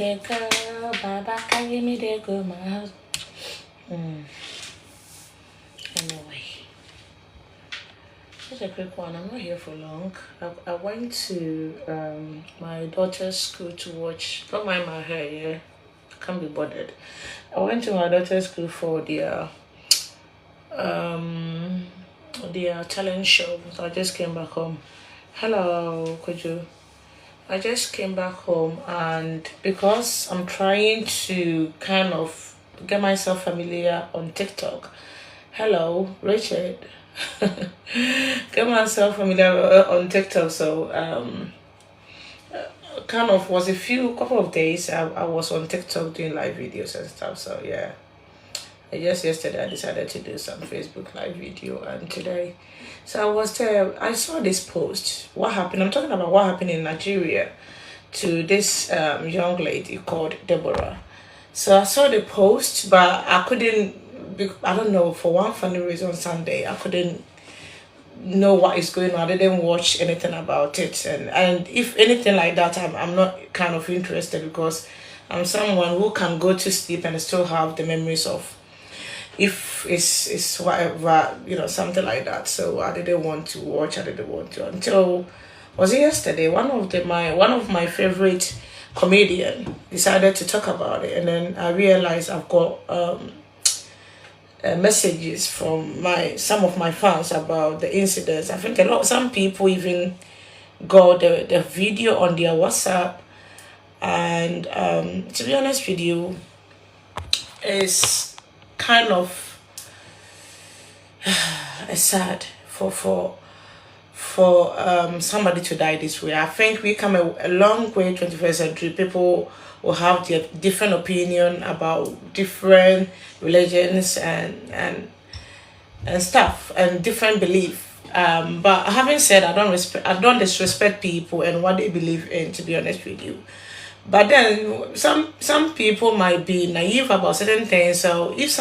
the girl, Baba, carry me the girl, my house. Anyway, just a quick one. I'm not here for long. I went to my daughter's school to watch. Don't mind my hair, yeah. I can't be bothered. I went to my daughter's school for their talent show. So I just came back home. Hello, Kojo. I just came back home, and because I'm trying to kind of get myself familiar on TikTok. Hello, Richard. Get myself familiar on TikTok. So kind of was a couple of days I was on TikTok doing live videos and stuff. So yeah. Just yesterday I decided to do some Facebook live video, and today so I was there. I saw this post. What happened? I'm talking about what happened in Nigeria to this young lady called Deborah. So I saw the post, but I couldn't. I don't know, for one funny reason Sunday I couldn't know what is going on. I didn't watch anything about it, and if anything like that, I'm not kind of interested, because I'm someone who can go to sleep and still have the memories of, if it's whatever, something like that. So I didn't want to watch. I didn't want to until, was it yesterday? One of my favorite comedian decided to talk about it, and then I realized I've got messages from some of my fans about the incidents. I think some people even got the video on their WhatsApp, and to be honest with you, it's kind of sad for somebody to die this way. I think we come a long way. 21st century people will have their different opinion about different religions and stuff, and different belief. But having said, I don't disrespect people and what they believe in, to be honest with you. But then some people might be naive about certain things. So if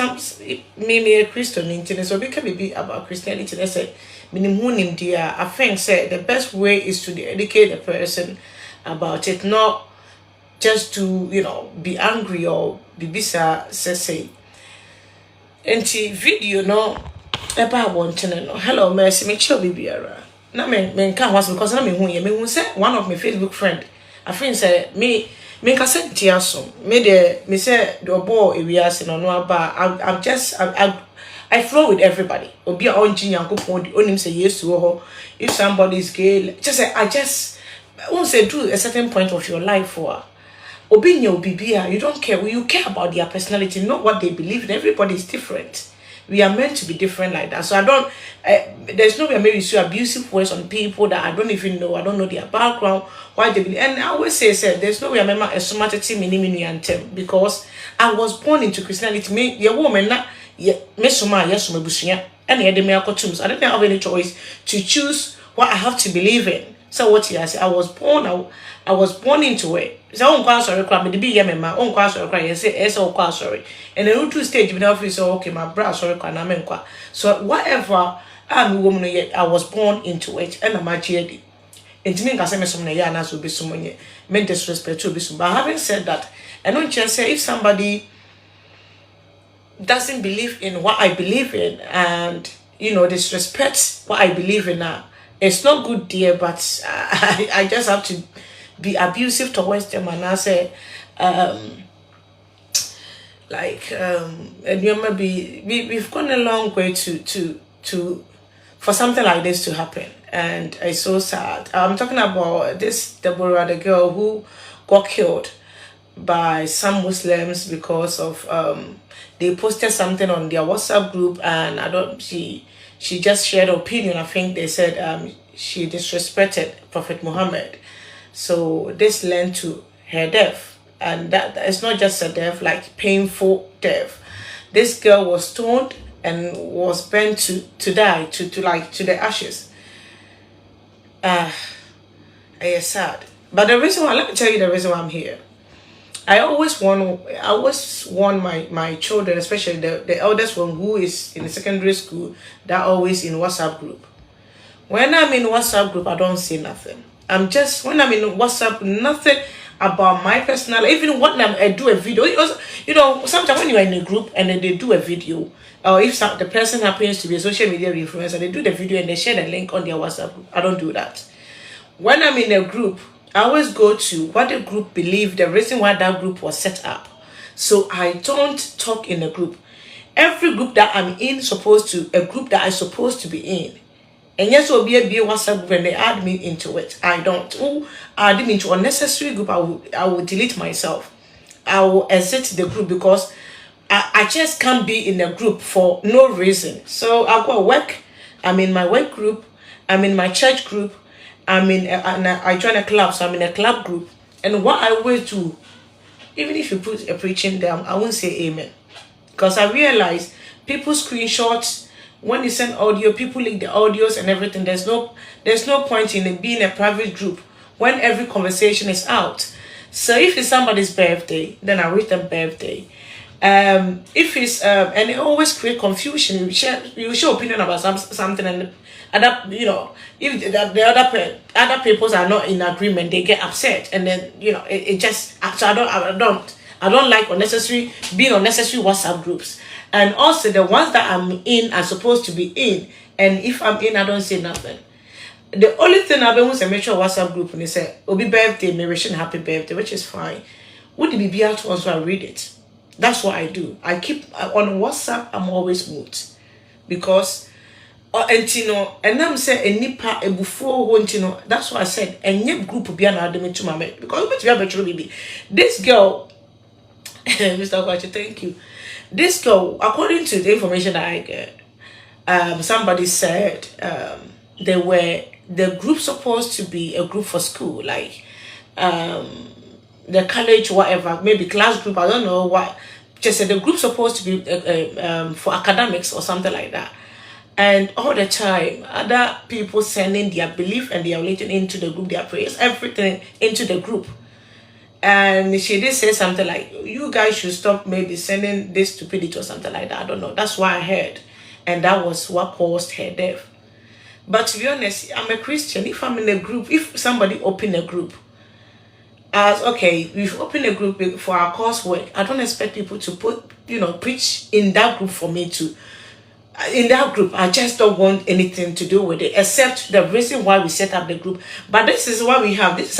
maybe a Christian, so we can be about Christianity. They say, I think the best way is to educate the person about it, not just to be angry or be bisa say. And video no about wanting no. Hello, mercy, me chill bibiara. Na me can't was because na me who say one of my Facebook friend. I think say me can say tiaso me say the boy we are no about I flow with everybody. Obi a onji yankopon onim say yes wo. If somebody is gay, just say I won't say do a certain point of your life for obi bibia, you don't care. You care about their personality, not what they believe in. Everybody is different. We are meant to be different like that. So I don't, there's no way maybe use abusive words on people that I don't even know. I don't know their background, why they believe. And I always say, there's no way I remember a somatic because I was born into Christianity. Me, your woman, me soma, yes, my bushia, and the me akotumus. I didn't have any choice to choose what I have to believe in. So what he has, I was born into it. So on class sorry, crab the be yamma, on class or cry, say, sorry. And then to stage, me office, okay, my bra, sorry, so whatever I'm a woman yet, I was born into it, and I'm a GD. And to me, I say, some Nayanas will be someone meant disrespect to be some. But having said that, I don't just say if somebody doesn't believe in what I believe in, and disrespects what I believe in now, it's not good, dear, but I just have to be abusive towards them, and I say, and we've gone a long way to for something like this to happen, and it's so sad. I'm talking about this Deborah, the girl who got killed by some Muslims because of they posted something on their WhatsApp group, and she just shared her opinion. I think they said she disrespected Prophet Muhammad. So this led to her death. And that it's not just a death, like painful death. This girl was stoned and was burnt to die, to the ashes. It's sad. But the reason why, let me tell you the reason why I'm here. I always warn my children, especially the eldest one who is in the secondary school, that always in WhatsApp group. When I'm in WhatsApp group, I don't say nothing. When I'm in WhatsApp, nothing. about my personal, even when I do a video. Sometimes when you are in a group and then they do a video, or if the person happens to be a social media influencer, they do the video and they share the link on their WhatsApp group. I don't do that. When I'm in a group, I always go to what the group believe, the reason why that group was set up. So I don't talk in a group. Every group that I'm in a group that I'm supposed to be in. And yes, will be a WhatsApp group and they add me into it. I don't. Add me into unnecessary group, I will delete myself. I will exit the group because I just can't be in a group for no reason. So I'll go work. I'm in my work group. I'm in my church group. I join a club, so I'm in a club group. And what I always do, even if you put a preaching down, I won't say amen. Because I realize people screenshots, when you send audio, people leak the audios and everything. There's no point in it being a private group when every conversation is out. So if it's somebody's birthday, then I wish them birthday. If it's and it always create confusion. You share opinion about something, and if the other peoples are not in agreement, they get upset, and then it just. So I don't like being unnecessary WhatsApp groups, and also the ones that I'm in are supposed to be in, and if I'm in, I don't say nothing. The only thing I've been with a major WhatsApp group and they say, "Obi birthday, may wish happy birthday," which is fine. Would it be out once I read it? That's what I do. I keep on WhatsApp. I'm always mute because and I'm saying a nipa a before that's why I said a group be an admin to my mate because we have a baby. This girl, Mr. Kwachi, thank you. This girl, according to the information that I get, somebody said the group supposed to be a group for school, like the college, whatever, maybe class group, I don't know what. Just said the group supposed to be for academics or something like that. And all the time, other people sending their belief and their religion into the group, their prayers, everything into the group. And she did say something like, "You guys should stop maybe sending this stupidity or something like that." I don't know. That's what I heard, and that was what caused her death. But to be honest, I'm a Christian. If I'm in a group, if somebody open a group, as okay, we've opened a group for our coursework. I don't expect people to preach in that group for me to. In that group, I just don't want anything to do with it, except the reason why we set up the group. But this is what we have. This is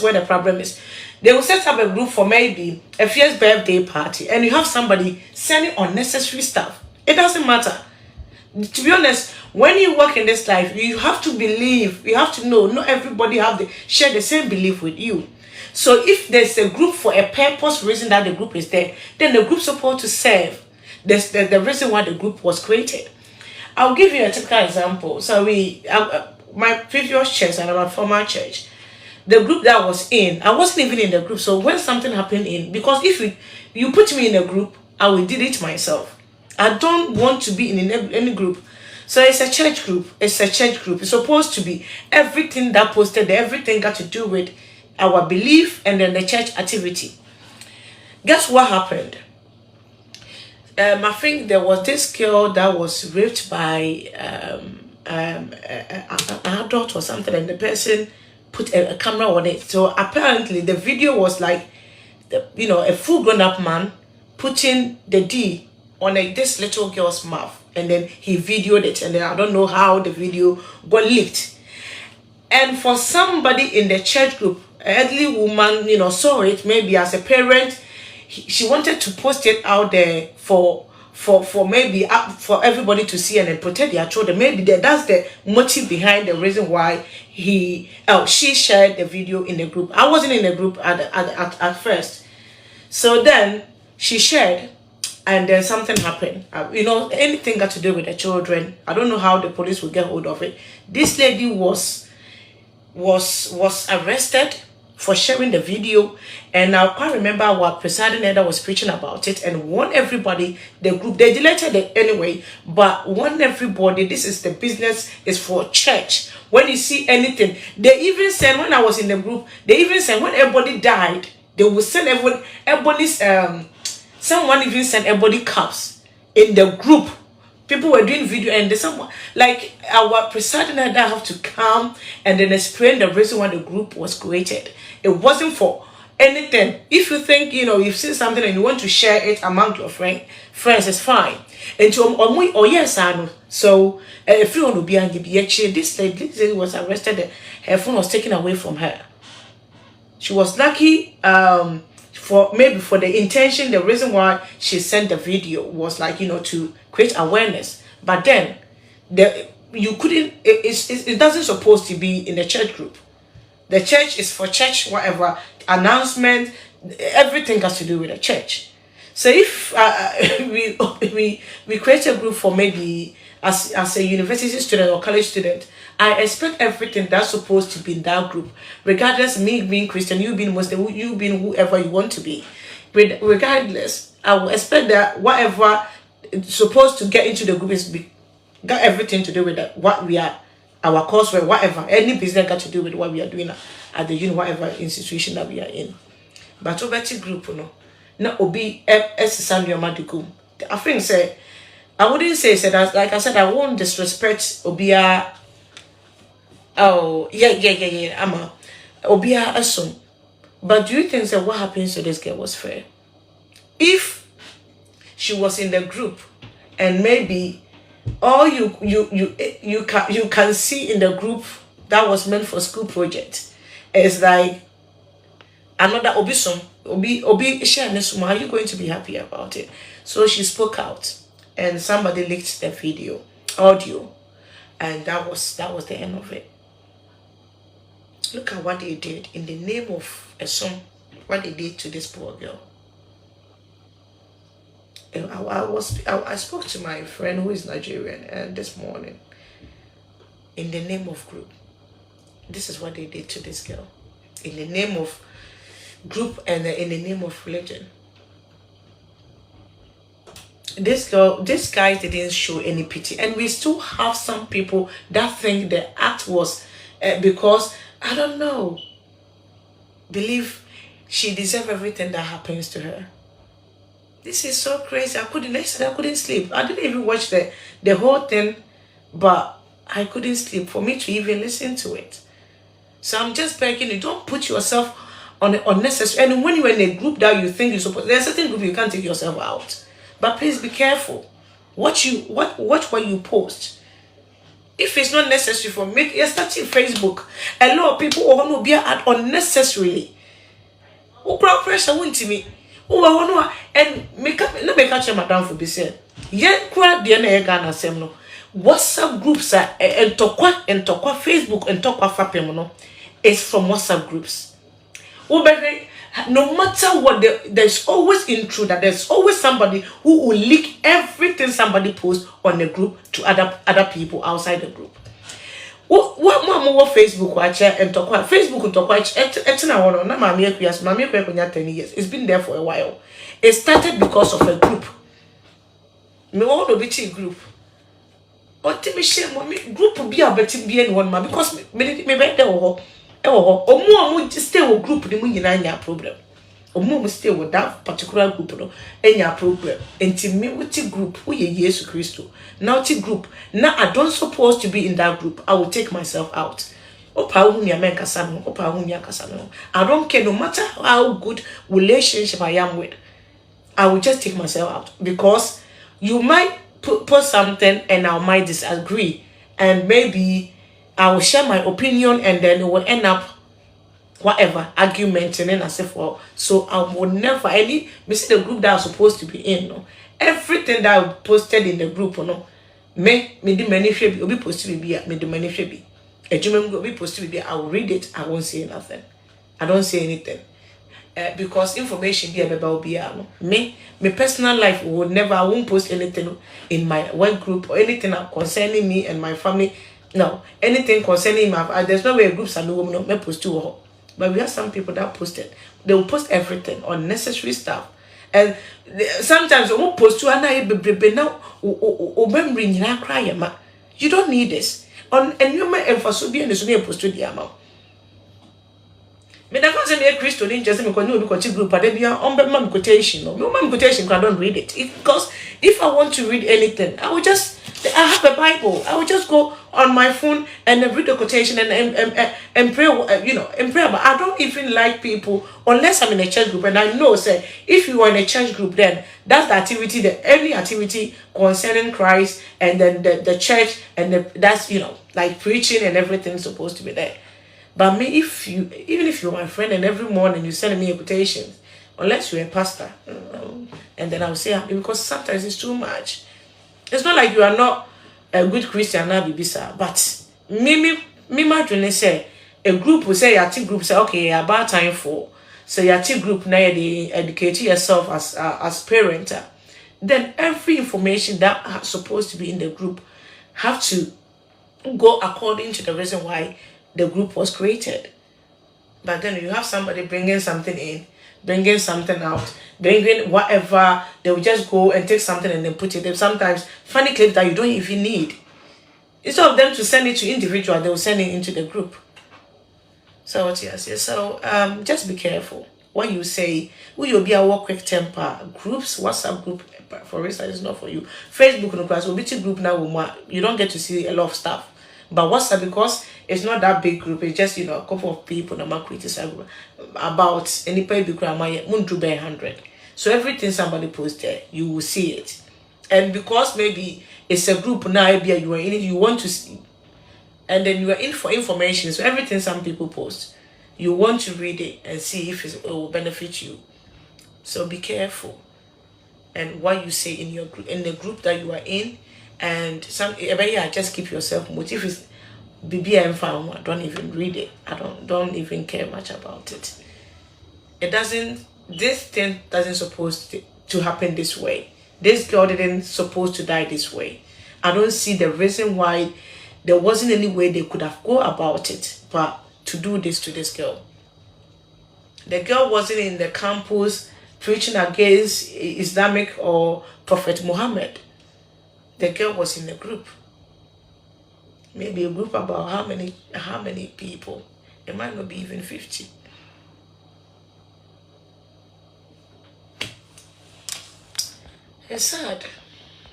where the problem is. They will set up a group for maybe a first birthday party, and you have somebody sending unnecessary stuff. It doesn't matter. To be honest, when you work in this life, you have to believe, you have to know, not everybody share the same belief with you. So if there's a group for a purpose, reason that the group is there, then the group's supposed to serve the reason why the group was created. I'll give you a typical example. So my previous church and my former church, the group that I was in, I wasn't even in the group. So when something happened because if you put me in a group, I will delete myself. I don't want to be in any group. So it's a church group. It's a church group. It's supposed to be everything that posted, everything got to do with our belief and then the church activity. Guess what happened? I think there was this girl that was raped by an adult or something, and the person put a camera on it. So apparently the video was like, a full grown-up man putting the D on this little girl's mouth, and then he videoed it, and then I don't know how the video got leaked. And for somebody in the church group, an elderly woman, saw it maybe as a parent. She wanted to post it out there for maybe for everybody to see and then protect their children. Maybe that's the motive behind the reason why she shared the video in the group. I wasn't in the group at first. So then she shared, and then something happened. Anything got to do with the children. I don't know how the police will get hold of it. This lady was arrested for sharing the video, and I can't remember what presiding elder was preaching about it and warned everybody. The group, they deleted it anyway, but warned everybody, this is the business, is for church. When you see anything, they even send, when I was in the group, they even send, when everybody died, they will send everybody's someone even sent everybody cups in the group People were doing video, and there's someone like our presiding elder have to come and then explain the reason why the group was created. It wasn't for anything. If you think, you've seen something and you want to share it among your friends, it's fine. And to oh yes, I know. So if you want to be angry, this lady was arrested. Her phone was taken away from her. She was lucky. For the intention, the reason why she sent the video was like to create awareness. But then you couldn't. It doesn't supposed to be in a church group. The church is for church, whatever announcement, everything has to do with the church. So if we create a group for maybe as a university student or college student, I expect everything that's supposed to be in that group, regardless me being Christian, you being Muslim, you being whoever you want to be. Regardless, I will expect that whatever is supposed to get into the group got everything to do with that, what we are, our coursework, whatever, any business got to do with what we are doing at the whatever institution that we are in. But over the group, na obi esisam your I think say I wouldn't say that, like I said, I won't disrespect obia. Oh yeah. I'm a obia assume. But do you think that what happens to this girl was fair? If she was in the group and maybe all you can see in the group that was meant for school project is like another obi share this, are you going to be happy about it? So she spoke out and somebody leaked the video audio, and that was the end of it. Look at what they did in the name of a song, what they did to this poor girl. And I spoke to my friend who is Nigerian and this morning, in the name of group. This is what they did to this girl. In the name of group and in the name of religion. This guy didn't show any pity. And we still have some people that think the act was because, I don't know, believe she deserves everything that happens to her. This is so crazy. I couldn't sleep. I didn't even watch the whole thing, but I couldn't sleep for me to even listen to it. So I'm just begging you, don't put yourself on unnecessary. And when you're in a group that you think you're supposed, there's a certain group you can't take yourself out. But please be careful. Watch what you post. If it's not necessary for me, you're starting Facebook. A lot of people want to be at unnecessarily. Who crowd pressure won't me? And make up madam for be said. Yet crowd the Ghana semno. WhatsApp groups are and talk Facebook and talk fapemono is from WhatsApp groups. No matter what, there's always intruder. There's always somebody who will leak everything somebody posts on the group to other people outside the group. What more Facebook watch and talk Facebook and talk watch? It's now na mami ekunya 10 years. It's been there for a while. It started because of a group. Me want to be a group. Group be a better be anyone because me better. Omo stay with group ni mu nyina problem. Omo stay with that particular group no enya problem. Enti me with group who ye Jesus Christo. Now ti group. Now I don't supposed to be in that group. I will take myself out. Opa hu mi amen kasa no. Opa hu mi akasa no. I don't care no matter how good relationship I am with. I will just take myself out because you might post something and I might disagree and maybe I will share my opinion and then it will end up whatever argument and then I say for so I will never me see the group that I'm supposed to be in. No, everything that I posted in the group, no, me the many will be posted be me the many be. A German will be posted be. I will read it. I won't say nothing. I don't say anything because information be about be me personal life will never. I won't post anything in my work group or anything concerning me and my family. No, anything concerning my there's no way groups are no women may post to. But we have some people that posted. They will post everything, unnecessary stuff. And sometimes they won't post to now you don't need this. And you may emphasize be and the post to the amount. Me never say me Christo in just because no because group but they be on quotation. No quotation I don't read it. Because if I want to read anything, I will just I have a Bible. I will just go on my phone and read the quotation and pray, and pray. But I don't even like people unless I'm in a church group. And I know, say, if you are in a church group, then that's the activity, any activity concerning Christ and then the church, and that's, like preaching and everything supposed to be there. But me, even if you're my friend and every morning you send me a quotation, unless you're a pastor, and then I'll say, because sometimes it's too much. It's not like you are not a good Christian now, Bibisa, but me, my dream say a group will say, your group say, okay, about time for, so your group now they educate yourself as parent. Then every information that is supposed to be in the group have to go according to the reason why the group was created. But then you have somebody bringing something in, bringing something out, bringing whatever. They will just go and take something and then put it in. Sometimes funny clips that you don't even need. Instead of them to send it to individual, they will send it into the group. So yes. So just be careful when you say, will you be a work quick temper groups, WhatsApp group, for instance, is not for you. Facebook no class will be group now. You don't get to see a lot of stuff. But WhatsApp, because it's not that big group, it's just a couple of people that might criticize about any baby grandma 100. So everything somebody posts there, you will see it. And because maybe it's a group now, you are in it, you want to see, and then you are in for information. So everything some people post, you want to read it and see if it will benefit you. So be careful and what you say in your group, in the group that you are in. And just keep yourself motive is BBM farm. Don't even read it. I don't even care much about it. This thing doesn't supposed to happen this way. This girl didn't supposed to die this way. I don't see the reason why there wasn't any way they could have go about it, but to do this to this girl. The girl wasn't in the campus preaching against Islamic or Prophet Muhammad. The girl was in a group. Maybe a group about how many people? It might not be even 50. It's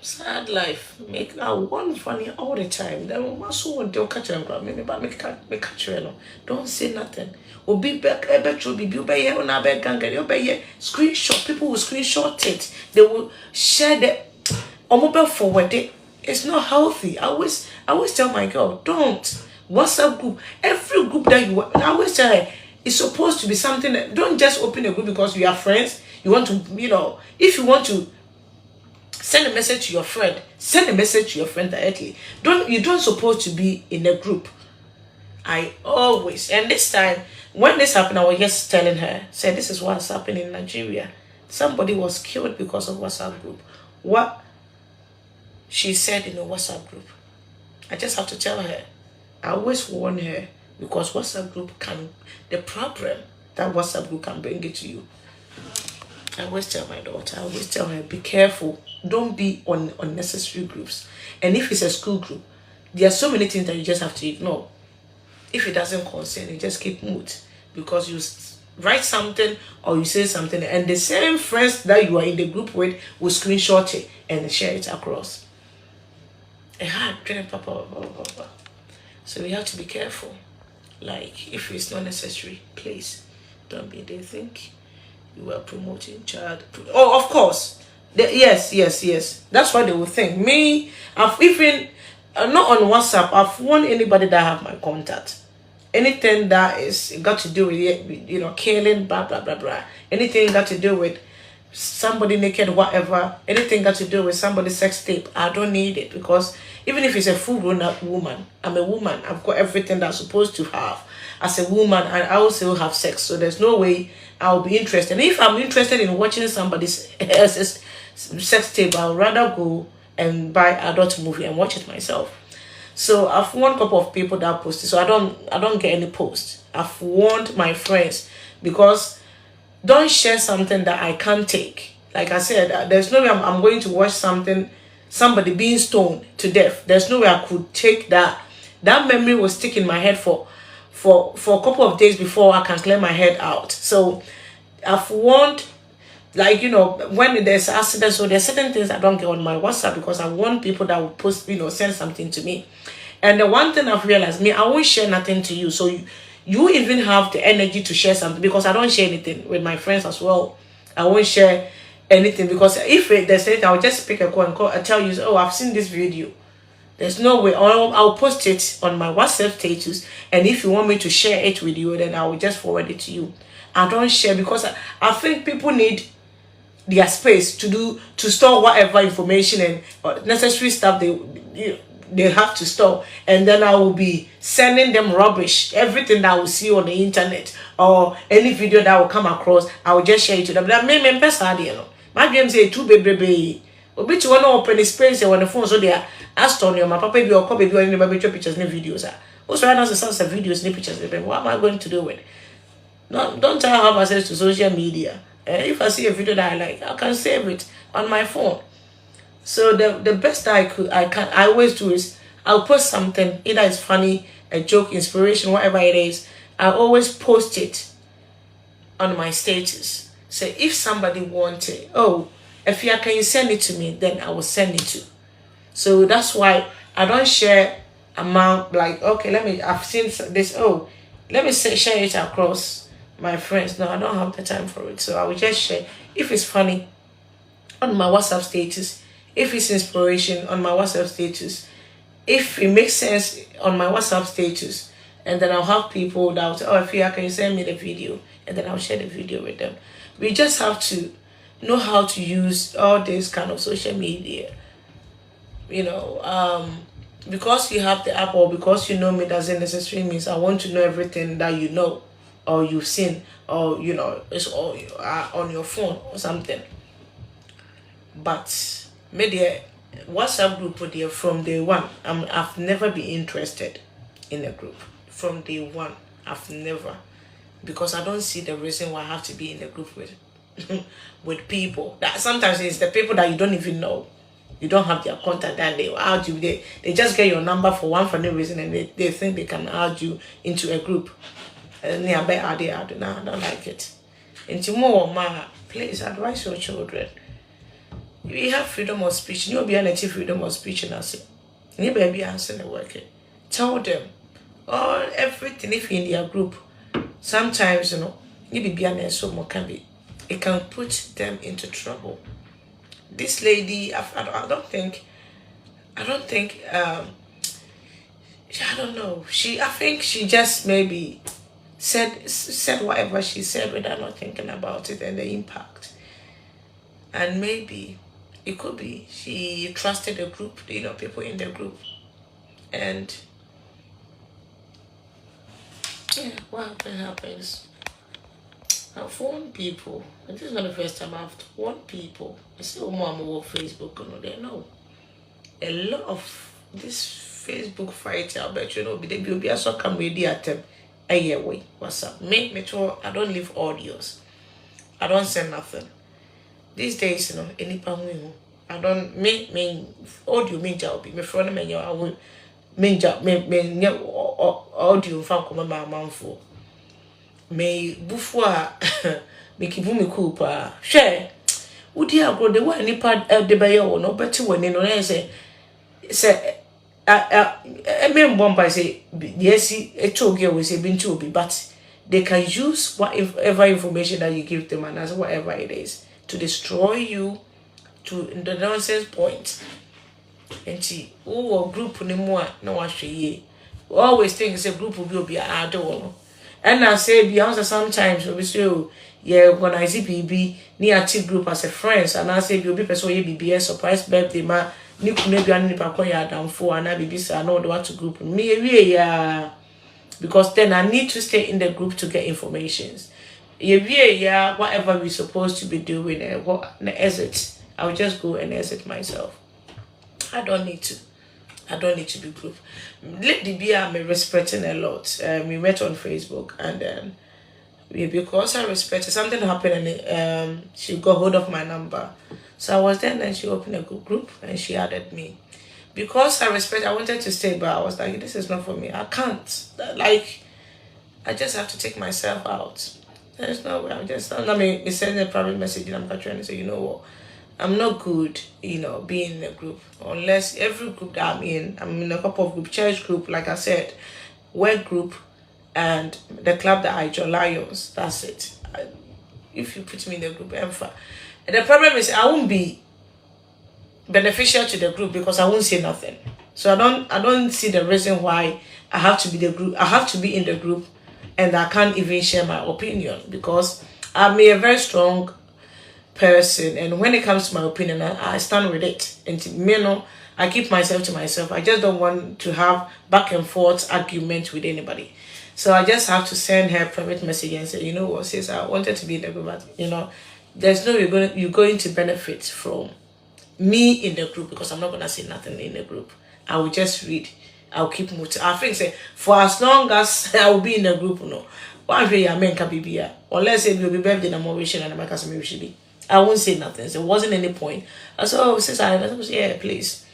sad life. Make now one funny all the time. Then one so one don't catch them. Maybe but make catch you. Don't say nothing. Or be back. I bet you'll be here on our back gang. You'll be here. Screenshot. People will screenshot it. They will share the. Or mobile forward it. It's not healthy. I always tell my girl, don't. WhatsApp group, every group that you I always tell her, it's supposed to be something that, don't just open a group because you are friends. You want to, if you want to send a message to your friend, send a message to your friend directly. You don't supposed to be in a group. I always, and this time when this happened, I was just telling her, say this is what's happening in Nigeria. Somebody was killed because of WhatsApp group. What she said in a WhatsApp group. I just have to tell her. I always warn her because WhatsApp group the problem that WhatsApp group can bring it to you. I always tell my daughter, I always tell her, be careful. Don't be on unnecessary groups. And if it's a school group, there are so many things that you just have to ignore. If it doesn't concern you, just keep mute. Because you write something or you say something and the same friends that you are in the group with will screenshot it and share it across. So we have to be careful. Like, if it's not necessary, please don't be. They think you are promoting child. Oh, of course. Yes. That's what they will think. Me, I've even not on WhatsApp. I've warned anybody that have my contact. Anything that is got to do with killing, blah blah blah blah. Anything got to do with somebody naked, whatever, anything got to do with somebody's sex tape, I don't need it, because even if it's a full-grown woman, I'm a woman, I've got everything that I'm supposed to have as a woman, and I also have sex, so there's no way I'll be interested. And if I'm interested in watching somebody's sex tape, I'll rather go and buy adult movie and watch it myself. So I've warned a couple of people that posted, so I don't get any posts. I've warned my friends, because don't share something that I can't take. Like I said, there's no way I'm going to watch somebody being stoned to death. There's no way I could take that. That memory will stick in my head for a couple of days before I can clear my head out. So I've warned Like, when there's accidents, so there's certain things I don't get on my WhatsApp because I want people that will post, send something to me. And the one thing I've realized, I won't share nothing to you. So you even have the energy to share something, because I don't share anything with my friends as well. I won't share anything, because if there's anything, I'll just pick a call and I tell you, oh, I've seen this video. There's no way. I'll post it on my WhatsApp status, and if you want me to share it with you, then I will just forward it to you. I don't share because I think people need their space to store whatever information and necessary stuff they have to store, and then I will be sending them rubbish, everything that I will see on the internet or any video that will come across. I will just share it to them. That may my dream say two baby obi to one open space on the phone, so they are asked on your my papa be or copy be any baby pictures and videos. Also, right now the sounds of videos and pictures. What am I going to do with it? No, don't I have access to social media? If I see a video that I like, I can save it on my phone. So the best I always do is I'll post something, either it's funny, a joke, inspiration, whatever it is. I always post it on my status. So if somebody wants it, oh, if you can send it to me, then I will send it to. So that's why I don't share amount like, okay, I've seen this, oh, let me share it across my friends. No, I don't have the time for it. So I will just share if it's funny on my WhatsApp status, if it's inspiration on my WhatsApp status, if it makes sense on my WhatsApp status, and then I'll have people that will say, oh, if you can send me the video, and then I'll share the video with them. We just have to know how to use all this kind of social media, because you have the app or because you know me doesn't necessarily means I want to know everything that you know or you've seen, or it's all on your phone or something. But media WhatsApp group there from day one, I've never been interested in a group from day one. I've never, because I don't see the reason why I have to be in a group with with people that sometimes it's the people that you don't even know. You don't have their contact, and they add you. They just get your number for one funny reason, and they think they can add you into a group. And I don't like it. Into more, please advise your children. We have freedom of speech. You'll be an active freedom of speech, and I say, you baby answer the work. Tell them all everything. If you're in their group, sometimes you be an so more can be. It can put them into trouble. This lady, I don't think, I don't know. I think she just maybe said whatever she said without not thinking about it and the impact. And maybe it could be she trusted the group, people in the group. And yeah, what happens? I've warned people, and this is not the first time I've warned people. I say, oh, mom, on Facebook, they know. A lot of this Facebook fight, I bet they will be a soccer media attempt. Way, what's up? Me too, I don't leave audios. I don't send nothing. These days, any time I don't me audio me job. Me friend me I will me job me audio from come my mom for. Me bufwa me kibu me cool pa share udi agro de wa nipa de baye wo no beti wani no say me mbomba say yes etoge we say bintu obi, but they can use whatever information that you give them and as whatever it is to destroy you to the nonsense point. And see who group ni mo na wa hwe always think it's a group will be a do. And I say Beyonce sometimes we say yeah organize BB near T group as a friends, and I say you'll be person ye BBS surprise birthday ma ni kunu bia ni pa kon ya damfo and I BB say I know what to group me yeah, because then I need to stay in the group to get informations. Yeah, whatever we supposed to be doing and what exit, I'll just go and exit myself. I don't need to be group. Lady B, I'm respecting a lot. We met on Facebook, and then because I respected, something happened, and she got hold of my number. So I was there, and she opened a group, and she added me. Because I wanted to stay, but I was like, this is not for me. I can't. Like, I just have to take myself out. There's no way. I'm just, I mean, send a private message and I'm trying to say, you know what, I'm not good, being in a group. Unless every group that I'm in a couple of group, church group, like I said, work group, and the club that I join, Lions. That's it. If you put me in the group, and the problem is I won't be beneficial to the group because I won't say nothing. So I don't see the reason why I have to be the group. I have to be in the group, and I can't even share my opinion because I'm a very strong person, and when it comes to my opinion, I stand with it. And I keep myself to myself. I just don't want to have back and forth argument with anybody. So I just have to send her a private message and say, you know what, sis, I wanted to be in the group, but there's no you're going to benefit from me in the group because I'm not gonna say nothing in the group. I will just read. I'll keep moving. I think say for as long as I will be in the group, one day I can be here. Unless it will be birthday and I'm wishing and I'm going to be. I won't say nothing. So it wasn't any point. I said, oh, since I was, yeah, please.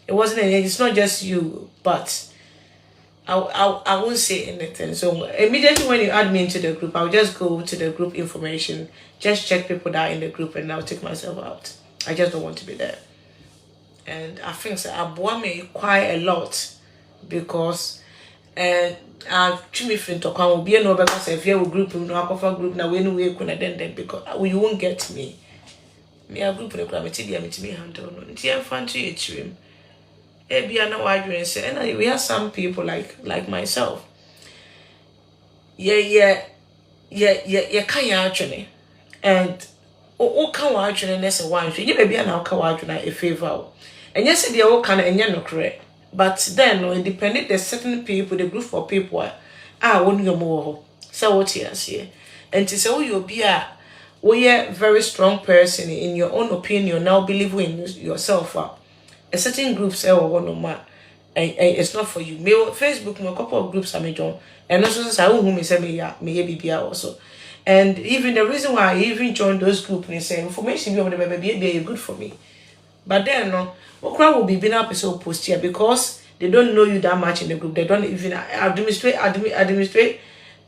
It wasn't any. It's not just you, but I won't say anything. So immediately when you add me into the group, I'll just go to the group information, just check people that are in the group, and I'll take myself out. I just don't want to be there. And I think so, I bore me quite a lot because I've chimney friend to come be no because if you group no alcohol group now when we couldn't then because you won't get me. Me a group in the grammatic me handle no. Nti fancy it Ebia na wadwen say and we have some people like myself. Yeah can ya atwene. And o kan wa atwene na say wan hwe. Ye bia na o kan wa atwene a favor. And yes dey o kan enye no correct. But then it depended the certain people, the group of people when you more so what here. And to say you'll be a very strong person in your own opinion, now believe in yourself. A certain group say no ma it's not for you. Me Facebook, a couple of groups I may join, and also say who me say me be also. And even the reason why I even joined those groups and say information you want to be good for me. But then no, Okra will be being up so post here because they don't know you that much in the group. They don't even administrate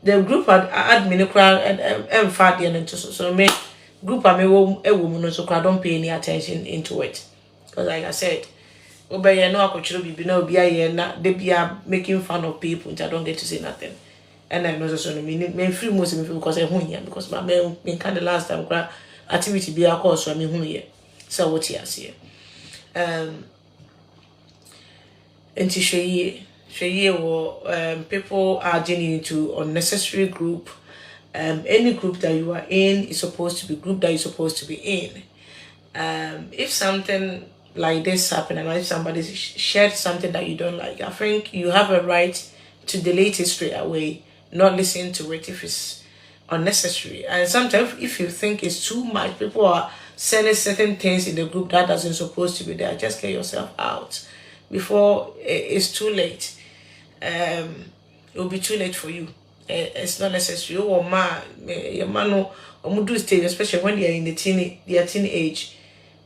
the group admin and fat and so me group I a woman so I don't pay any attention into it. Because like I said, obey no I be no they be making fun of people and I don't get to say nothing. And I know so me free most of because I here because my man kind of last time activity be a course so I mean here. So what here see. And to show you people are getting into unnecessary group. Any group that you are in is supposed to be group that you're supposed to be in. If something like this happen and if somebody shared something that you don't like, I think you have a right to delete it straight away, not listen to it if it's unnecessary. And sometimes if you think it's too much, people are sending certain things in the group that doesn't supposed to be there, just get yourself out before it's too late. It will be too late for you. It's not necessary. Your man or do stage, especially when they are in the teenage.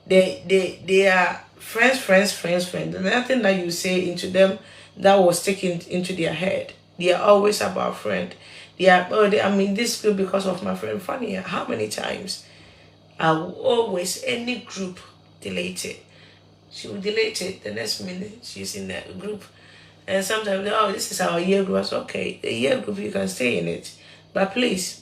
They are friends. And nothing that you say into them that was taken into their head. They are always about friend. I'm in this group because of my friend. Funny, how many times I will always any group delete it. She will delete it the next minute she's in that group. And sometimes this is our year group. Okay, the year group you can stay in it. But please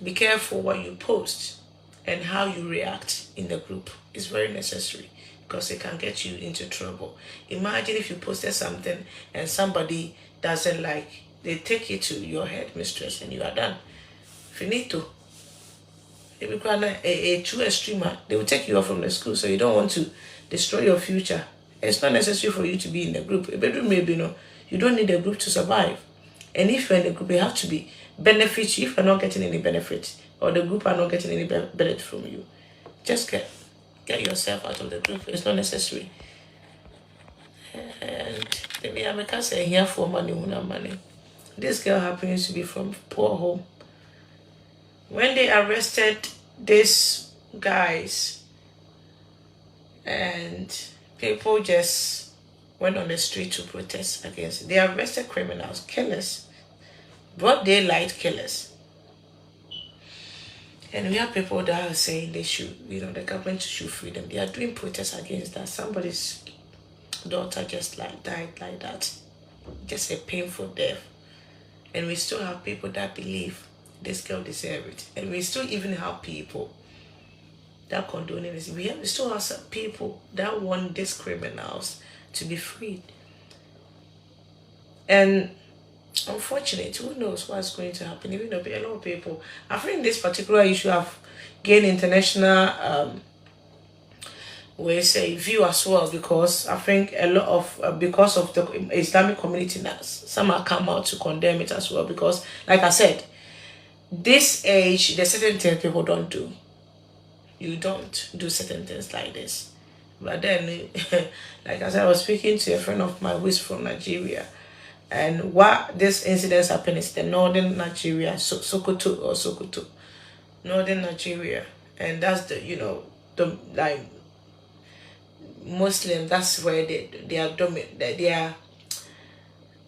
be careful what you post and how you react in the group. It's very necessary because it can get you into trouble. Imagine if you posted something and somebody doesn't like, they take it to your head mistress and you are done. Finito. They become a true extremer. They will take you off from the school, so you don't want to destroy your future. It's not necessary for you to be in the group. A bedroom maybe you don't need a group to survive. And if you're in the group, you have to be benefit you if you're not getting any benefit, or the group are not getting any benefit from you. Just get yourself out of the group. It's not necessary. And maybe I can say here for money, money. This girl happens to be from poor home. When they arrested these guys and people just went on the street to protest against it. They arrested criminals, killers, broad daylight killers. And we have people that are saying they should, the government should free them. They are doing protests against that. Somebody's daughter just like died like that. Just a painful death. And we still have people that believe this girl deserves it. And we still even have people that condone it. We still have some people that want these criminals to be freed. And unfortunately, who knows what's going to happen? Even though a lot of people, I think this particular issue have gained international we say view as well, because I think a lot of because of the Islamic community now, some have come out to condemn it as well, because like I said, this age there's certain things people don't do. You don't do certain things like this. But then like I said, I was speaking to a friend of mine who is from Nigeria, and what this incident happened is the northern Nigeria, Sokoto, northern Nigeria, and that's the the like Muslim. That's where they are dominant. They are.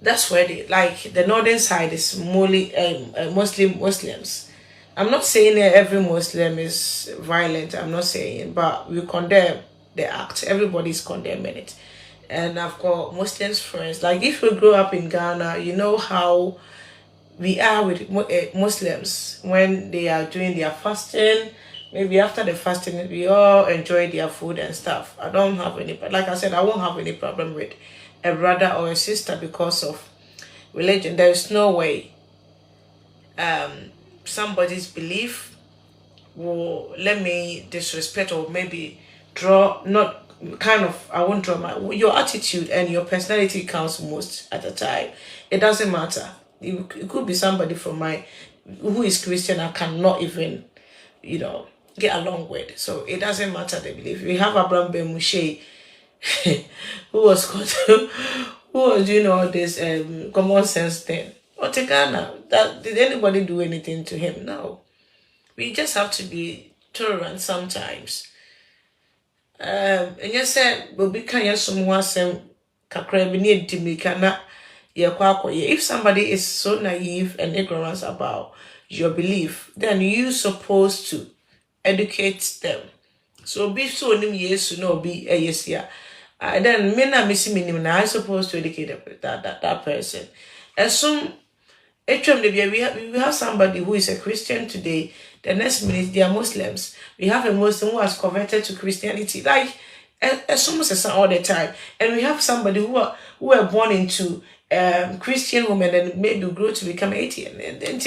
That's where they like the northern side is mostly Muslims. I'm not saying that every Muslim is violent. I'm not saying, but we condemn the act. Everybody's condemning it. And I've got Muslims friends. Like if we grow up in Ghana, you know how we are with Muslims when they are doing their fasting. Maybe after the fasting, we all enjoy their food and stuff. I don't have any, like I said, I won't have any problem with a brother or a sister because of religion. There is no way somebody's belief will let me disrespect or maybe draw, not kind of, I won't draw my, your attitude and your personality counts most at the time. It doesn't matter. It could be somebody from who is Christian I cannot even, get along with. So it doesn't matter the belief. We have Abraham Ben Mushe, who was who was doing all this common sense thing. Or Ghana, did anybody do anything to him? No. We just have to be tolerant sometimes. And you said, "But we can't someone say kakra bi need to make na if somebody is so naive and ignorant about your belief, then you supposed to educate them. So be so nim yes no be a yes yeah. Then me na missing minimum I supposed to educate that person. And some we have somebody who is a Christian today. The next minute they are Muslims. We have a Muslim who has converted to Christianity. Like it's almost all the time. And we have somebody who are born into Christian women and maybe grow to become atheist. And then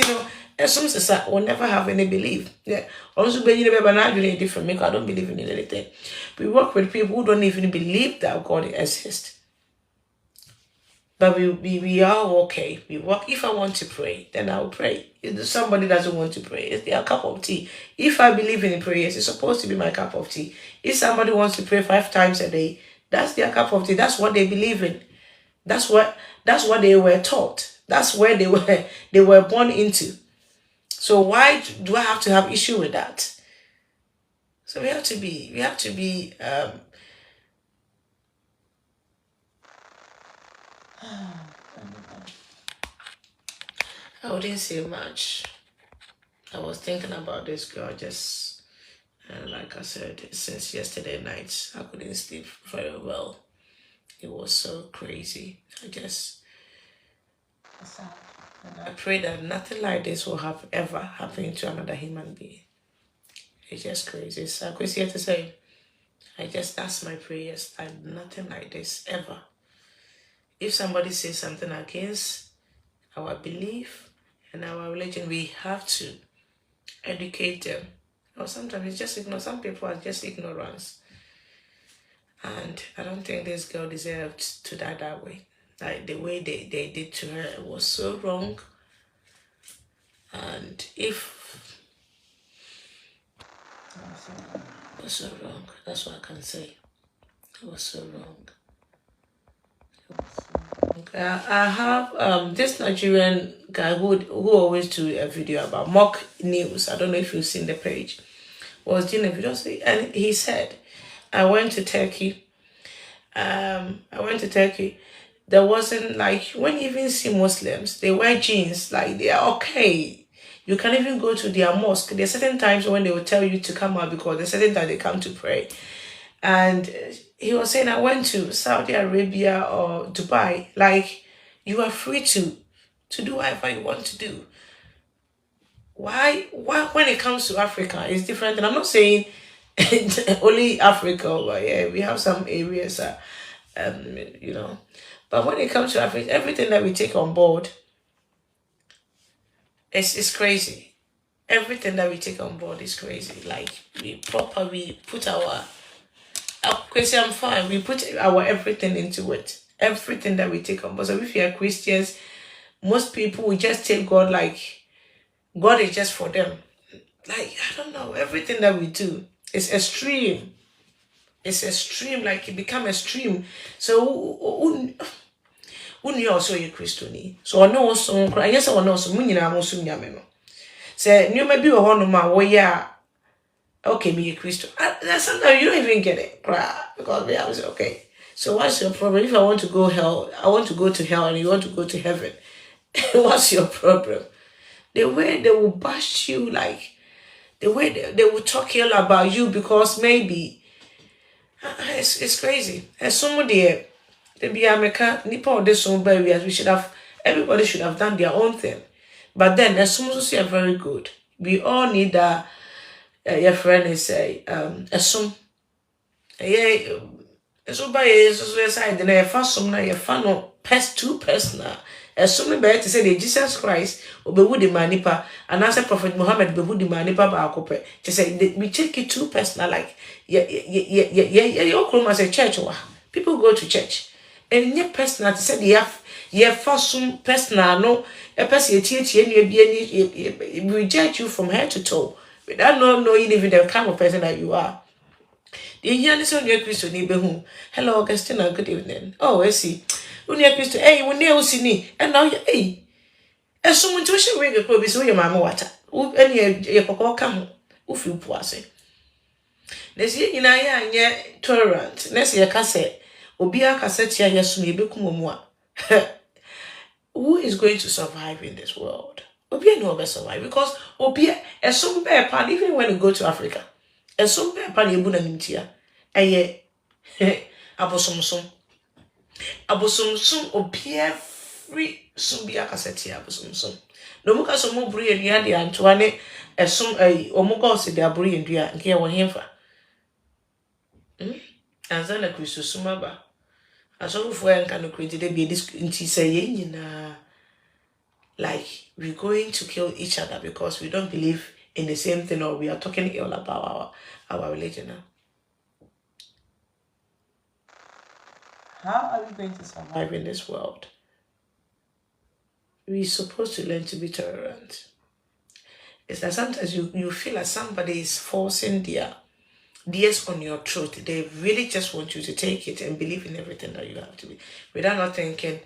some will never have any belief. Yeah. Also, different. Make I don't believe in anything. We work with people who don't even believe that God exists. But we are okay. We work. If I want to pray, then I'll pray. If somebody doesn't want to pray, it's their cup of tea. If I believe in prayers, it's supposed to be my cup of tea. If somebody wants to pray 5 times a day, that's their cup of tea. That's what they believe in. That's what they were taught. That's where they were born into. So why do I have to have issue with that? So we have to be I wouldn't say much. I was thinking about this girl just, like I said, since yesterday night. I couldn't sleep very well. It was so crazy. I pray that nothing like this will have ever happened to another human being. It's just crazy. So I'm crazy to say. That's my prayers. Like nothing like this ever. If somebody says something against our belief and our religion, we have to educate them. Or sometimes it's just ignorance. Some people are just ignorance. And I don't think this girl deserved to die that way. Like the way they did to her was so wrong. And it was so wrong. That's what I can say. It was so wrong. I have this Nigerian guy who always do a video about mock news. I don't know if you've seen the page. Was doing a video and he said, I went to Turkey. There wasn't like when you even see Muslims, they wear jeans, like they are okay. You can even go to their mosque. There are certain times when they will tell you to come out because there's certain time they come to pray. And he was saying, I went to Saudi Arabia or Dubai. Like, you are free to do whatever you want to do. Why when it comes to Africa, it's different. And I'm not saying only Africa, but yeah, we have some areas that, you know. But when it comes to Africa, everything that we take on board is crazy. Everything that we take on board is crazy. Like, we put our Christian fine, we put our everything into it. Everything that we take on board. So if you are Christians, most people will just take God like God is just for them. Like, I don't know, everything that we do is extreme. It's extreme, like it become extreme. So when you also a Christian, so I know some cry, yes, I know some money I'm also yameno. Say, you may be a honor, well, yeah, okay, be a Christian. Sometimes you don't even get it, cry, because I was okay. So what's your problem? If I want to go hell, I want to go to hell, and you want to go to heaven. What's your problem? The way they will bash you, like the way they will talk ill about you because maybe it's crazy. And somebody they be America, nipa or this some baby as we should have everybody should have done their own thing. But then there's some who say very good. We all need that your friend is a some yeah so by so side then a fast some na your fan no pest too personal. Some be to say the Jesus Christ obewu the manipa and answer Prophet Muhammad bewu the manipa ba akope. To say we take it too personal like your home as a church wa. People go to church. And your personal to say the yeah first some personal no a person you reject you from head to toe without not knowing even the kind of person that you are. The Indian is on your Christian neighbor whom. Hello, Augustina, good evening. Oh, I see. When you're Christian, hey, when you see me, and now you, hey, as someone to show you go be so your mamma water. And your papa come, who feel poise. Let's see, in I am tolerant. Let's see a cassette. Obia cassette, yes, me be kumwa. Who is going to survive in this world? Obia no best survive because Obia, as some bear pan, even when you go to Africa. And some people you buna nimtia. Aye, abosomsom. Abosomsom obia free sumbia kaseti abosomsom. No muka somo buri enua de Antoine esum omuka ose de aburi endua nke wo hemfa. Anzana Kristo sumaba. Aso fo en kan kredi de be dis nti say ye nyina like we're going to kill each other because we don't believe in the same thing or we are talking ill about our religion now. How are we going to survive in this world? We're supposed to learn to be tolerant. It's that sometimes you feel like somebody is forcing their theirs on your throat. They really just want you to take it and believe in everything that you have to be. Without not thinking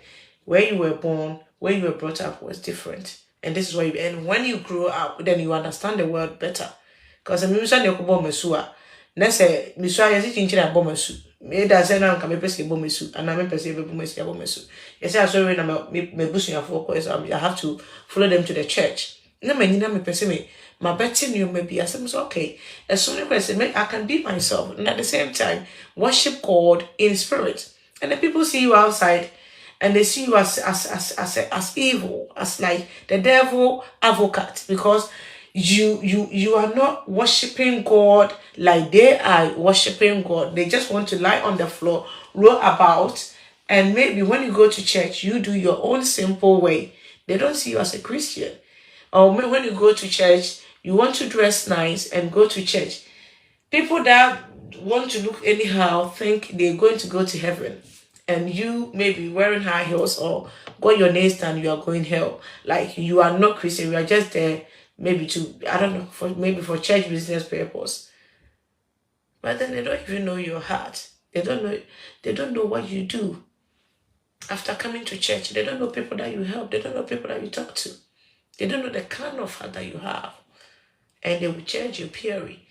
where you were born, where you were brought up was different. And this is why and when you grow up, then you understand the world better. Because I'm saying you bomb mesua. Nese misua yesi chinchira bomb mesu. Me da say na nka pese bomb mesu. And I pese be bomb mesu. Yes, I saw when me busu ya for course I have to follow them to the church. Na me nyina me pese me my betting you maybe I said okay. As soon as I can be myself and at the same time worship God in spirit. And the people see you outside and they see you as evil, as like the devil advocate, because you are not worshiping God like they are worshiping God. They just want to lie on the floor, roll about, and maybe when you go to church, you do your own simple way. They don't see you as a Christian. Or maybe when you go to church, you want to dress nice and go to church. People that want to look anyhow think they're going to go to heaven. And you may be wearing high heels or got your nails done, you are going hell. Like you are not Christian, you are just there maybe to, I don't know, for church business purpose. But then they don't even know your heart. They don't know what you do. After coming to church, they don't know people that you help, they don't know people that you talk to. They don't know the kind of heart that you have. And they will judge you purely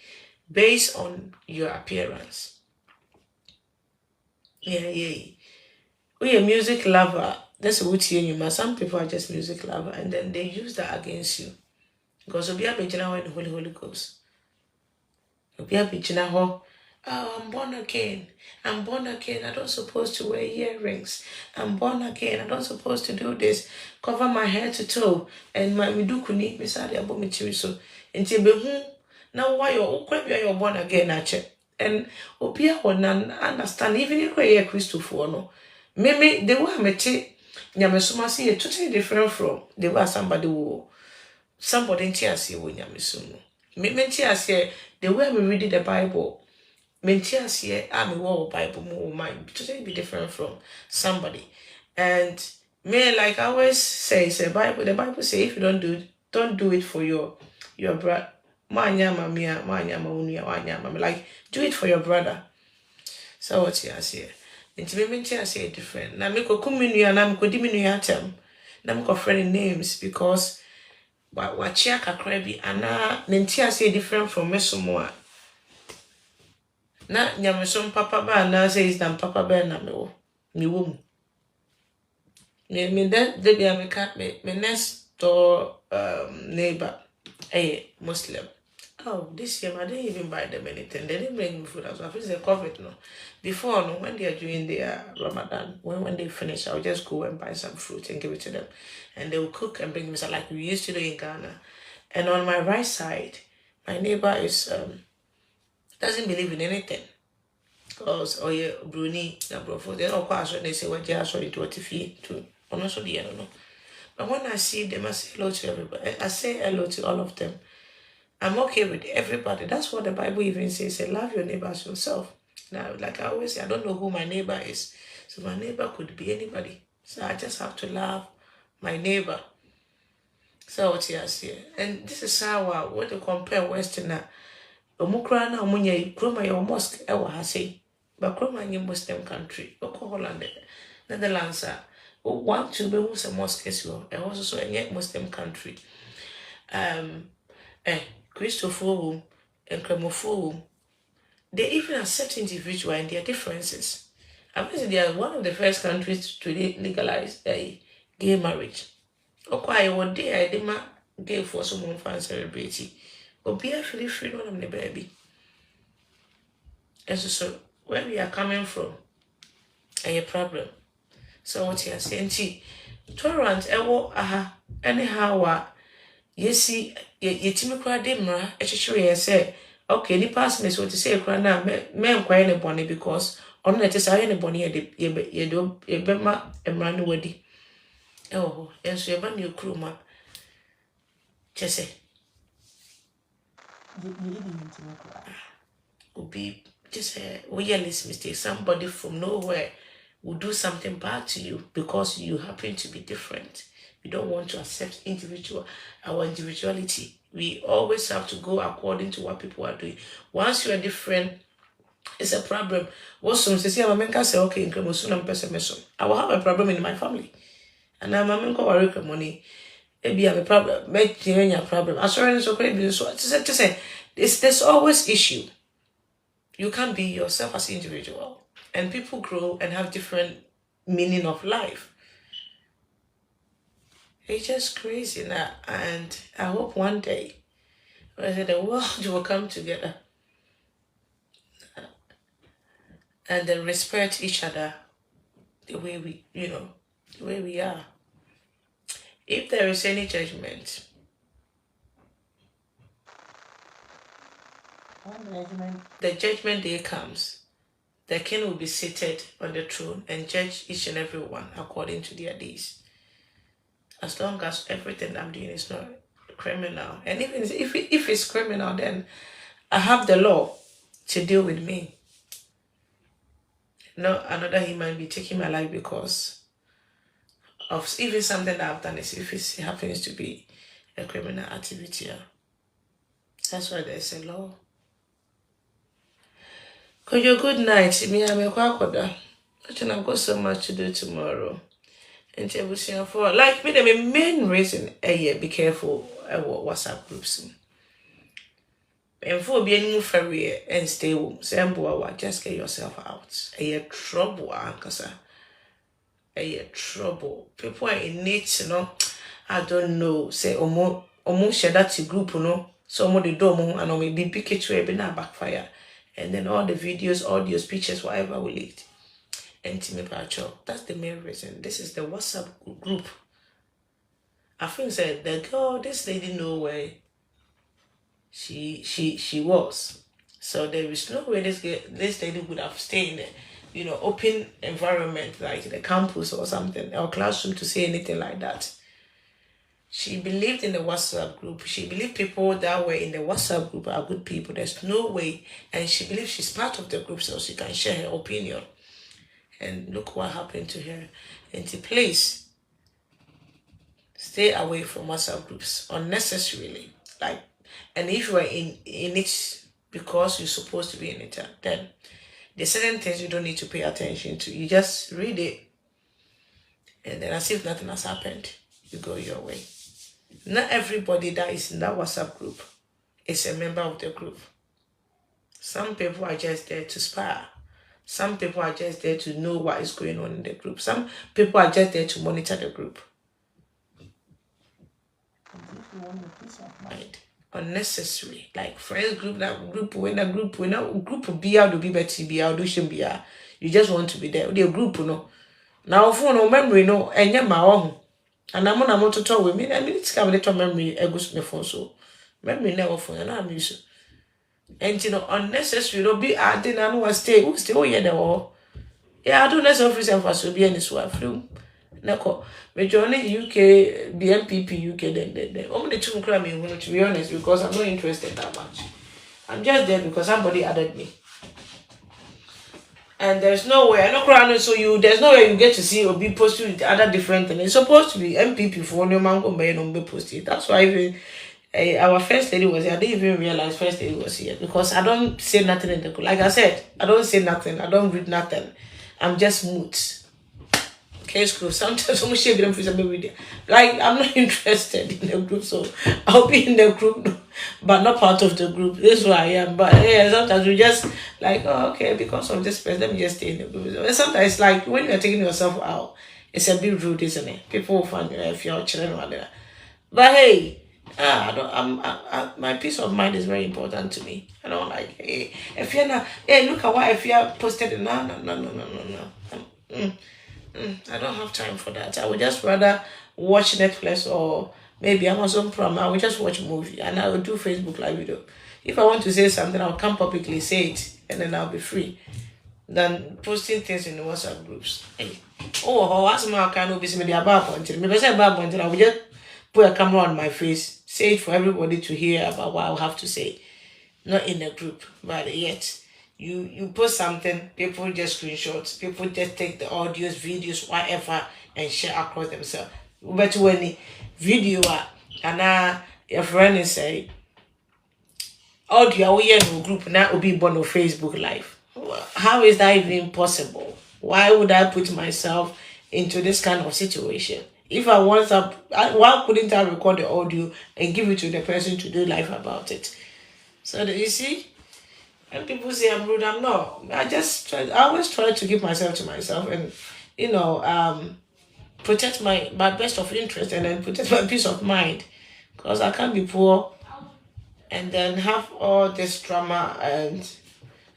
based on your appearance. Yeah. We a music lover. That's what you. Some people are just music lover, and then they use that against you. Because obi abegyina hɔ in the Holy Ghost. Obi abegyina hɔ. Oh, I'm born again. I'm born again. I don't supposed to wear earrings. I'm born again. I don't supposed to do this. Cover my head to toe. And my midukuni, misadi abo michiriso. Nti behu na why you're born again ache. And opia wonan understand even if you're Christopher no. Maybe the way I met Nyamesuma see it totally different from the way somebody in TSC when Nyamesuma. Me TSC the way we read the Bible. Mentias here, I'm a war Bible more mind totally be different from somebody. And me, like I always say, the Bible say if you don't do it for your brother. Like do it for your brother. So what's here? Nti me mentias here different. Na me ko kuminua na me ko di minua atem. Na me ko friend names because what chia kakra bi ana mentias here different from me someone. Na nyamesom papa ba na say is dan papa ba na me wo mu me that they be me next door neighbor Muslim. Oh, this year I didn't even buy them anything. They didn't bring me food as well. I feel the COVID no. Before no, when they are doing their Ramadan, when they finish, I'll just go and buy some fruit and give it to them, and they will cook and bring me some like we used to do in Ghana. And on my right side, my neighbor is doesn't believe in anything. Because Bruni, Nabrofo, they don't quite they say what they are sorry to what if you to also the no. But when I see them, I say hello to everybody. I say hello to all of them. I'm okay with everybody. That's what the Bible even says. Say, love your neighbor as yourself. Now, like I always say, I don't know who my neighbor is. So my neighbor could be anybody. So I just have to love my neighbor. So what you see. And this is how what to compare Westerner. Omukra na omunye kroma your mosque ewa hase. But kroma in Muslim country. Oko Holland. Netherlands are one to be who's a mosque as well. And also a Muslim country. Christopher and Cremophone, they even accept individual and their differences. I mean, they are one of the first countries to legalize gay marriage. Okay, one day I did gay for someone fan celebrity. But be actually free one of the baby. And so where we are coming from, a problem. So what you are saying, tolerant, anyhow, yes, see, yetimi kwa de mra ehwehwe say okay ni pass me so to say kwa na me nkwa ne bone because ono na tesa ye ne bone ye be ma emra ne wadi enso ye ba ne okruma chese obi just we less mistake somebody from nowhere will do something bad to you because you happen to be different. We don't want to accept our individuality. We always have to go according to what people are doing. Once you are different, it's a problem. What some say, I'm say, okay, I will have a problem in my family. And I'm going to work money. Maybe I have a problem. Make a problem. I'm sorry, it's okay. To say, there's always issue. You can't be yourself as an individual. And people grow and have different meaning of life. It's just crazy now, and I hope one day the world will come together and then respect each other the way the way we are. If there is any judgment, the judgment day comes, the king will be seated on the throne and judge each and every one according to their deeds. As long as everything I'm doing is not criminal. And even if it's criminal, then I have the law to deal with me. No, another human be taking my life because of even something that I've done is if it happens to be a criminal activity. That's why there's a law. Cause you're good night. Me, I'm a quackoda. I've got so much to do tomorrow. And for like me, the main reason be careful WhatsApp groups. And for being move ferry and stay home, just get yourself out. Trouble, Ankasa. Trouble. People are in need, I don't know. Say almost share that group, some of the door and or maybe pick it to a backfire. And then all the videos, audio, speeches, whatever we leaked. And Timmy Pacho. That's the main reason. This is the WhatsApp group. I think said the girl, this lady know where she was. So there is no way this lady would have stayed in the open environment like the campus or something, or classroom to say anything like that. She believed in the WhatsApp group. She believed people that were in the WhatsApp group are good people. There's no way. And she believes she's part of the group so she can share her opinion. And look what happened to her. And please, stay away from WhatsApp groups unnecessarily. And if you are in it because you're supposed to be in it, then there's certain things you don't need to pay attention to. You just read it. And then as if nothing has happened, you go your way. Not everybody that is in that WhatsApp group is a member of the group. Some people are just there to spar. Some people are just there to know what is going on in the group. Some people are just there to monitor the group. If you want a peace of mind, unnecessary. Like friends group, when a group be out to be better, be out, be out. You just want to be there. The group, Now, for no memory, and yeah, my own. And I'm on to talk with me. I mean, it's come a little memory, a good phone, so memory never phone, and I'm used. And unnecessary, be adding and was stay, who stay, yeah, I don't necessarily say for so be any swap flu. Nako, majority UK, the MPP UK, then only two cramming, to be honest, because I'm not interested that much. I'm just there because somebody added me. And there's no way, I know crown so there's no way you get to see or be posted with other different things. It's supposed to be MPP for no man go by no be posted. That's why even our first lady was here. I didn't even realize first lady was here because I don't say nothing in the group. Like I said, I don't say nothing. I don't read nothing. I'm just mute. Case closed. Sometimes I'm share them for some video. Like I'm not interested in the group, so I'll be in the group, but not part of the group. This is who I am. But yeah, sometimes we just like, oh, okay, because of this person, let me just stay in the group. And sometimes like when you're taking yourself out, it's a bit rude, isn't it? People will find you if you're chilling or there. But hey, my peace of mind is very important to me. I don't like, hey, if you're not, hey, look at what if you're posted. No. I don't have time for that. I would just rather watch Netflix or maybe Amazon Prime. I would just watch a movie and I would do Facebook live video. If I want to say something, I'll come publicly say it and then I'll be free than posting things in the WhatsApp groups. Hey. Oh, what's my kind of business? Maybe I would just put a camera on my face, say it for everybody to hear about what I have to say. Not in a group, but yet. You post something, people just screenshot, people just take the audios, videos, whatever, and share across themselves. But when the video and your friend is say audio we in group now will be born on Facebook Live. How is that even possible? Why would I put myself into this kind of situation? If I want why couldn't I record the audio and give it to the person to do live about it? So you see. And people say I'm rude, I'm not. I always try to keep myself to myself and, protect my best of interest and then protect my peace of mind. Because I can't be poor and then have all this drama and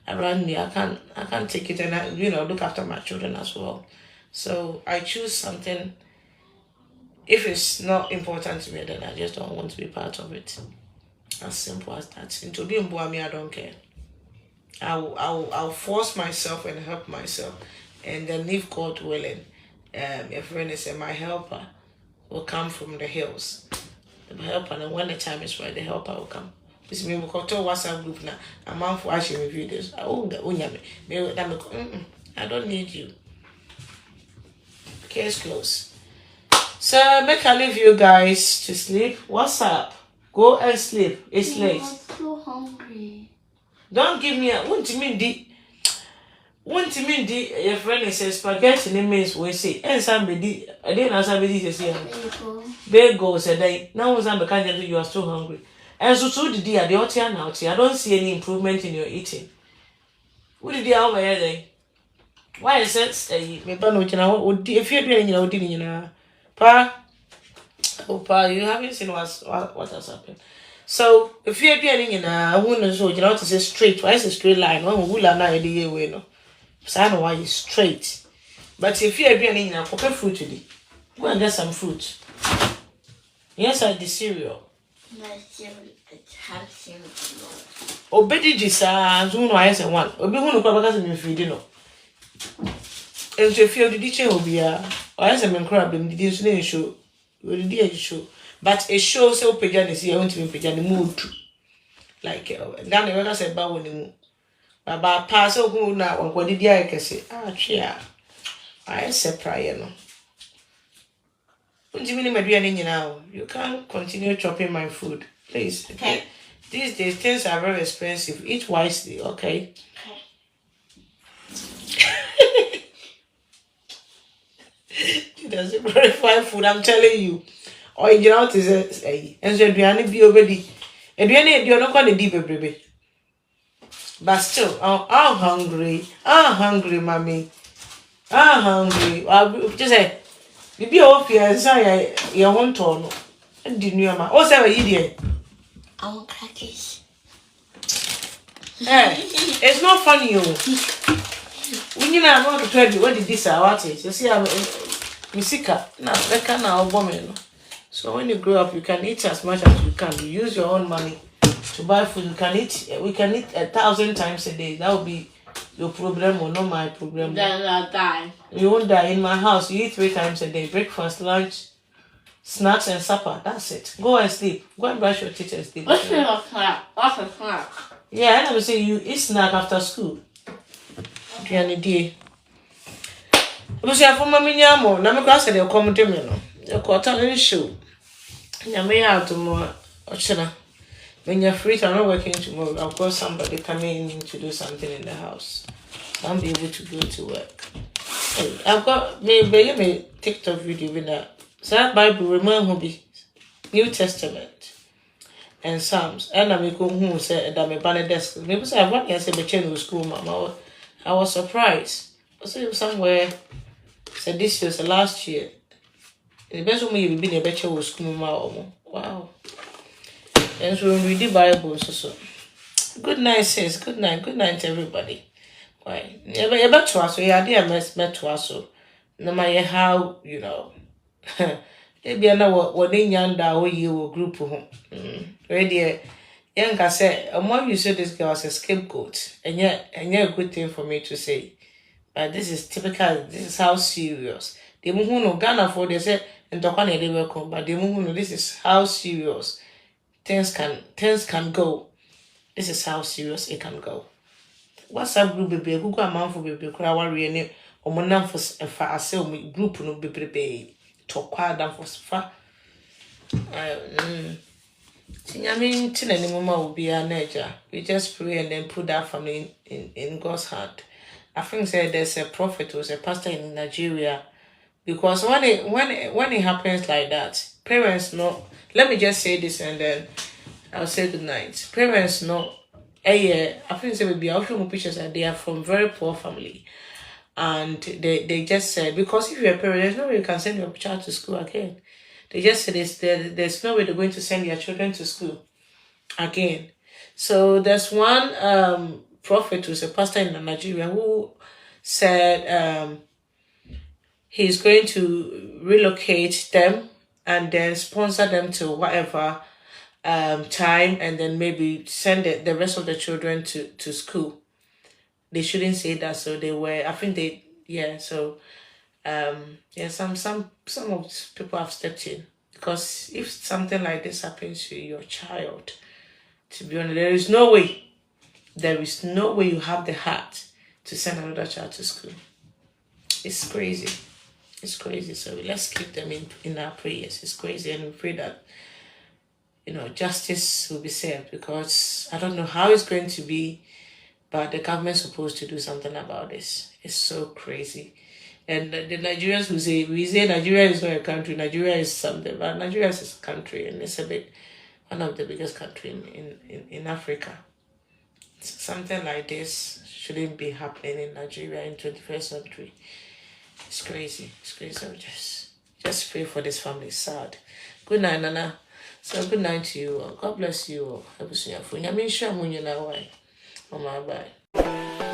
around me. I can't take it and look after my children as well. So I choose something. If it's not important to me, then I just don't want to be part of it. As simple as that. And to be in Boami, I don't care. I'll force myself and help myself, and then if God willing, a friend is my helper will come from the hills. The helper, and when the time is right, the helper will come. This means we call to WhatsApp group now. I'm out for watching videos. I don't need you. Case closed. So make I leave you guys to sleep. What's up? Go and sleep. It's late. I'm so hungry. Don't give me a want to mean your friend says spaghetti names we say and somebody I didn't answer somebody say bagel said they now was you are so hungry. And so did the audio now. I don't see any improvement in your eating. What did you over here then? Why is it if you're doing pa Oh, pa, you haven't seen what has happened. So if you're doing I wouldn't so you know to say straight. Why is a straight line? When we are not the way no. So I know why it's straight. But if you're doing prepare fruit today, go and get some fruit. Yes, I the cereal. My cereal, it's hard cereal. Obedi jisa, so no I say one. Obi hu no kwa baka se me feed no. And if you did change obia, I say me crab them did so na show. We did show. But it shows so pejana see I want to be pejana mood. Like dan e say ba woni mu. Baba pass who na won kwadi dia e kese. Ah twe a. I say prayer no. You can't continue chopping my food. Please. Okay. These days things are very expensive. Eat wisely, okay? It doesn't verify food, I'm telling you. Or you know to say and so Adriana be already. Adriana, you're not gonna deep baby. But still, I'm hungry. I'm hungry, mommy. I'm hungry. I'll just say bibi o pia nsa ya wonto no ndi nuama o se ba yidie I want crackers. It's not funny yo. We na no to tell you what did this what it you see misika na beka na ogbome no. So when you grow up you can eat as much as you can. You use your own money to buy food. You can eat we can eat 1,000 times a day. That will be your problem or not my problem. Then I'll die. You won't die. In my house, you eat 3 times a day. Breakfast, lunch, snacks, and supper. That's it. Go and sleep. Go and brush your teeth and sleep. What's a snack? What's a snack? Yeah, I never say you eat snack after school. Okay. Day. But see, for mommy, nyamo. Na me class they come to me no. The quarter show. Nyame out tomorrow. Ochena. When you're free, I'm not working tomorrow. I've got somebody coming in to do something in the house. I'll be able to go to work. Hey, I've got maybe TikTok video with that. So that Bible remind me New Testament and Psalms. And I go home say that me banner desk. Maybe say I want to say me change school, mama. I was surprised. I saw somewhere said this was the last year. The best one you be in a better school, mama. Wow. And so when we read the Bible, so good night, sis. Good night, everybody. Why? Never to us. We are there, met to us. No matter how you know. Maybe I know what they yonder or you group home. Ready? Young say, and why you say this girl as a scapegoat, and yet a good thing for me to say. But this is typical. This is how serious. The who no Ghana for they say and Tokwane they welcome, but the who no this is how serious. Things can go. This is how serious it can go. WhatsApp group baby, Google amount for baby, crowd really, or monam for a far sale group no baby to acquire them for far. I mean, till any moment will be a nature. We just pray and then put that family in God's hand. I think say there's a prophet who's a pastor in Nigeria. Because when it happens like that, parents know. Let me just say this and then I'll say good night. Parents know. I think say maybe I'll show more pictures and they are from very poor family, and they just said because if you're a parent, there's no way you can send your child to school again. They just said there's no way they're going to send their children to school again. So there's one prophet who's a pastor in Nigeria who said he's going to relocate them and then sponsor them to whatever time and then maybe send the rest of the children to school. They shouldn't say that, so they were I think they so some of people have stepped in because if something like this happens to your child, to be honest, there is no way you have the heart to send another child to school. It's crazy. So let's keep them in our prayers. It's crazy, and we pray that justice will be served because I don't know how it's going to be, but the government's supposed to do something about this. It's so crazy. And the Nigerians who say, we say Nigeria is not a country, Nigeria is something, but Nigeria is a country and it's one of the biggest countries in Africa. Something like this shouldn't be happening in Nigeria in 21st century. It's crazy. So just pray for this family. It's sad. Good night, Nana. So good night to you all. God bless you all. Have a see you. Nyame nhwɛ mo nyinaa. Bye. Bye.